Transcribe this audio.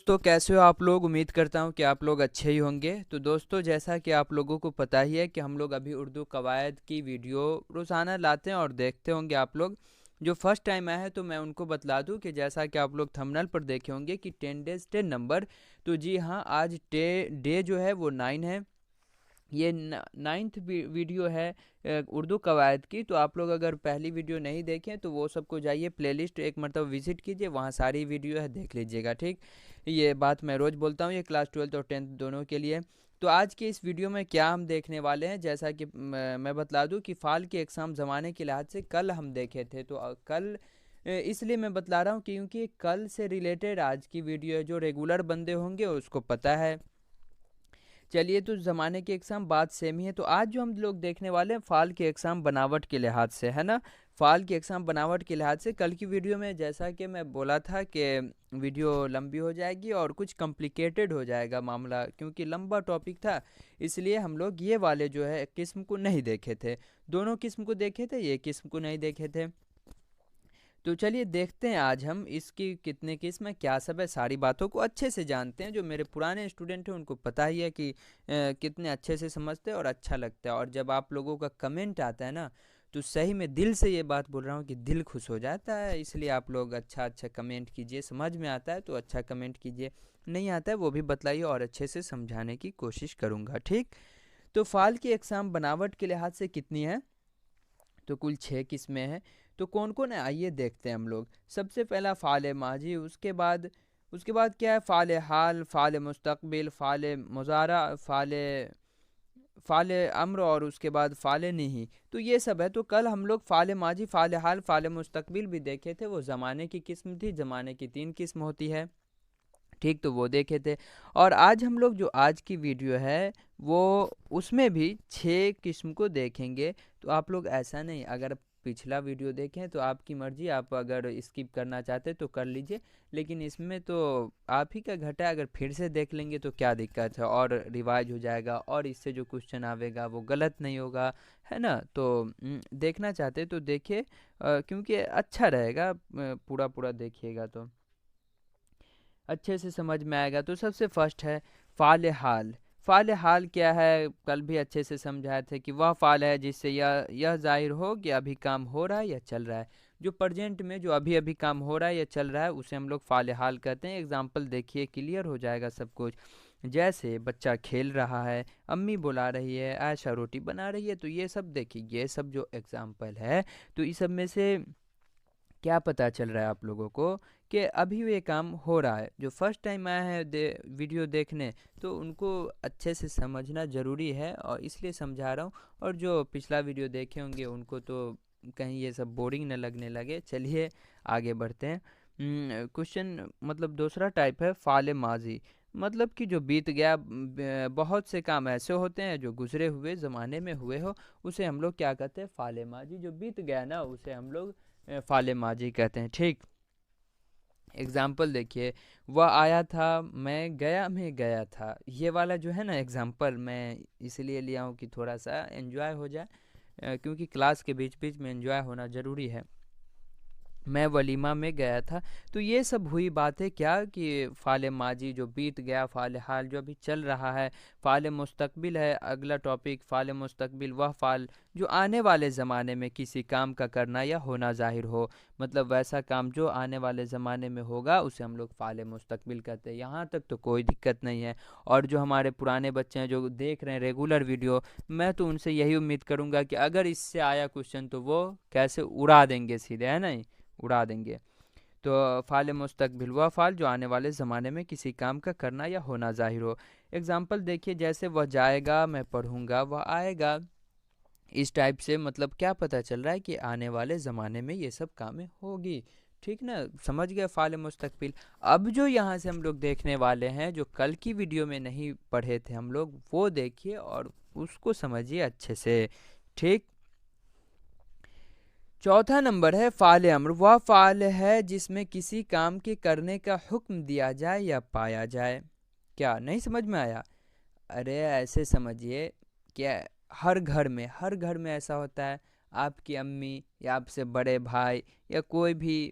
दोस्तों कैसे हो आप लोग। उम्मीद करता हूँ कि आप लोग अच्छे ही होंगे। तो दोस्तों जैसा कि आप लोगों को पता ही है कि हम लोग अभी उर्दू कवायद की वीडियो रोज़ाना लाते हैं और देखते होंगे आप लोग। जो फर्स्ट टाइम आया है तो मैं उनको बतला दूं कि जैसा कि आप लोग थंबनेल पर देखे होंगे कि 10 days 10 नंबर। तो जी हाँ, आज डे जो है वो 9 है। ये 9th वीडियो है उर्दू कवायद की। तो आप लोग अगर पहली वीडियो नहीं देखें तो वो सबको जाइए प्लेलिस्ट एक मरतबा विजिट कीजिए, वहाँ सारी वीडियो है देख लीजिएगा। ठीक, ये बात मैं रोज़ बोलता हूँ, ये क्लास 12th और 10th दोनों के लिए। तो आज के इस वीडियो में क्या हम देखने वाले हैं, जैसा कि मैं बतला दूं कि फ़ाल के एग्ज़ाम ज़माने के लिहाज से कल हम देखे थे। तो कल इसलिए मैं बतला रहा हूँ क्योंकि कल से रिलेटेड आज की वीडियो है। जो रेगुलर बंदे होंगे उसको पता है। चलिए, तो ज़माने के एग्ज़ाम बात सेम ही है। तो आज जो हम लोग देखने वाले हैं फ़ाल के एग्ज़ाम बनावट के लिहाज से, है ना। फ़ाल के एग्ज़ाम बनावट के लिहाज से कल की वीडियो में जैसा कि मैं बोला था कि वीडियो लंबी हो जाएगी और कुछ कॉम्प्लिकेटेड हो जाएगा मामला, क्योंकि लंबा टॉपिक था। इसलिए हम लोग ये वाले जो है किस्म को नहीं देखे थे। दोनों किस्म को देखे थे, ये किस्म को नहीं देखे थे। तो चलिए देखते हैं आज हम इसकी कितने किस्म है, क्या सब है, सारी बातों को अच्छे से जानते हैं। जो मेरे पुराने स्टूडेंट हैं उनको पता ही है कि कितने अच्छे से समझते हैं और अच्छा लगता है। और जब आप लोगों का कमेंट आता है ना, तो सही में दिल से ये बात बोल रहा हूँ कि दिल खुश हो जाता है। इसलिए आप लोग अच्छा अच्छा कमेंट कीजिए। समझ में आता है तो अच्छा कमेंट कीजिए, नहीं आता है वो भी बताइए और अच्छे से समझाने की कोशिश करूँगा। ठीक, तो फ़ाल की एग्ज़ाम बनावट के लिहाज से कितनी है, तो कुल 6 किस्में हैं। तो कौन कौन है आइए देखते हैं हम लोग। सबसे पहला फ़ाल माजी, उसके बाद क्या है, फ़ाल हाल, फ़ाल मुस्तकबिल, फ़ाल मुज़ारा, फ़ाल अम्र और उसके बाद फ़ाल नहीं। तो ये सब है। तो कल हम लोग फ़ाल माजी, फ़ाल हाल, फ़ाल मुस्तकबिल भी देखे थे। वो ज़माने की किस्म थी, ज़माने की 3 किस्म होती है। ठीक, तो वो देखे थे। और आज हम लोग जो आज की वीडियो है वो उसमें भी 6 किस्म को देखेंगे। तो आप लोग ऐसा नहीं, अगर पिछला वीडियो देखें तो आपकी मर्जी, आप अगर स्किप करना चाहते तो कर लीजिए। लेकिन इसमें तो आप ही का घटा है, अगर फिर से देख लेंगे तो क्या दिक्कत है, और रिवाइज हो जाएगा और इससे जो क्वेश्चन आवेगा वो गलत नहीं होगा, है ना। तो देखना चाहते तो देखिए, क्योंकि अच्छा रहेगा, पूरा पूरा देखिएगा तो अच्छे से समझ में आएगा। तो सबसे फर्स्ट है फ़ाल हाल। फ़ाल हाल क्या है, कल भी अच्छे से समझाए थे कि वह फ़ाल है जिससे यह ज़ाहिर हो कि अभी काम हो रहा है या चल रहा है। जो प्रेजेंट में जो अभी अभी काम हो रहा है या चल रहा है उसे हम लोग फ़ाल हाल कहते हैं। एग्जाम्पल देखिए, क्लियर हो जाएगा सब कुछ। जैसे बच्चा खेल रहा है, अम्मी बुला रही है, आयशा रोटी बना रही है। तो ये सब देखिए, ये सब जो एग्जाम्पल है, तो इस सब में से क्या पता चल रहा है आप लोगों को कि अभी ये काम हो रहा है। जो फर्स्ट टाइम आया है वीडियो देखने, तो उनको अच्छे से समझना ज़रूरी है और इसलिए समझा रहा हूँ। और जो पिछला वीडियो देखे होंगे उनको तो कहीं ये सब बोरिंग न लगने लगे। चलिए आगे बढ़ते हैं। क्वेश्चन मतलब दूसरा टाइप है फ़ाल माजी। मतलब कि जो बीत गया, बहुत से काम ऐसे होते हैं जो गुजरे हुए ज़माने में हुए हो, उसे हम लोग क्या कहते हैं, फ़ाल माजी। जो बीत गया ना उसे हम लोग फ़ाल माजी कहते हैं। ठीक, एग्जाम्पल देखिए, वह आया था, मैं गया था। ये वाला जो है ना एग्जाम्पल, मैं इसलिए लिया हूँ कि थोड़ा सा एंजॉय हो जाए, क्योंकि क्लास के बीच बीच में एंजॉय होना ज़रूरी है। मैं वलीमा में गया था। तो ये सब हुई बातें क्या कि फ़ाल माजी जो बीत गया, फ़ाल हाल जो अभी चल रहा है, फ़ाल मुस्तकबिल है अगला टॉपिक। फ़ाल मुस्तकबिल वह फ़ाल जो आने वाले ज़माने में किसी काम का करना या होना ज़ाहिर हो, मतलब वैसा काम जो आने वाले ज़माने में होगा उसे हम लोग फ़ाल मुस्तकबिल कहते हैं। यहाँ तक तो कोई दिक्कत नहीं है। और जो हमारे पुराने बच्चे हैं जो देख रहे हैं रेगुलर वीडियो, मैं तो उनसे यही उम्मीद करूँगा कि अगर इससे आया क्वेश्चन तो वो कैसे उड़ा देंगे सीधे, है ना, उड़ा देंगे। तो फ़ाल मुस्तकबिल वह फ़ाल जो आने वाले ज़माने में किसी काम का करना या होना ज़ाहिर हो। एग्जाम्पल देखिए, जैसे वह जाएगा, मैं पढ़ूँगा, वह आएगा। इस टाइप से मतलब क्या पता चल रहा है कि आने वाले ज़माने में ये सब कामें होगी। ठीक ना, समझ गए फ़ाल मुस्तकबिल। अब जो यहाँ से हम लोग देखने वाले हैं, जो कल की वीडियो में नहीं पढ़े थे हम लोग, वो देखिए और उसको समझिए अच्छे से। ठीक, चौथा नंबर है फ़ाल अम्र। वह फ़ाल है जिसमें किसी काम के करने का हुक्म दिया जाए या पाया जाए। क्या नहीं समझ में आया? अरे ऐसे समझिए, क्या हर घर में ऐसा होता है। आपकी अम्मी या आपसे बड़े भाई या कोई भी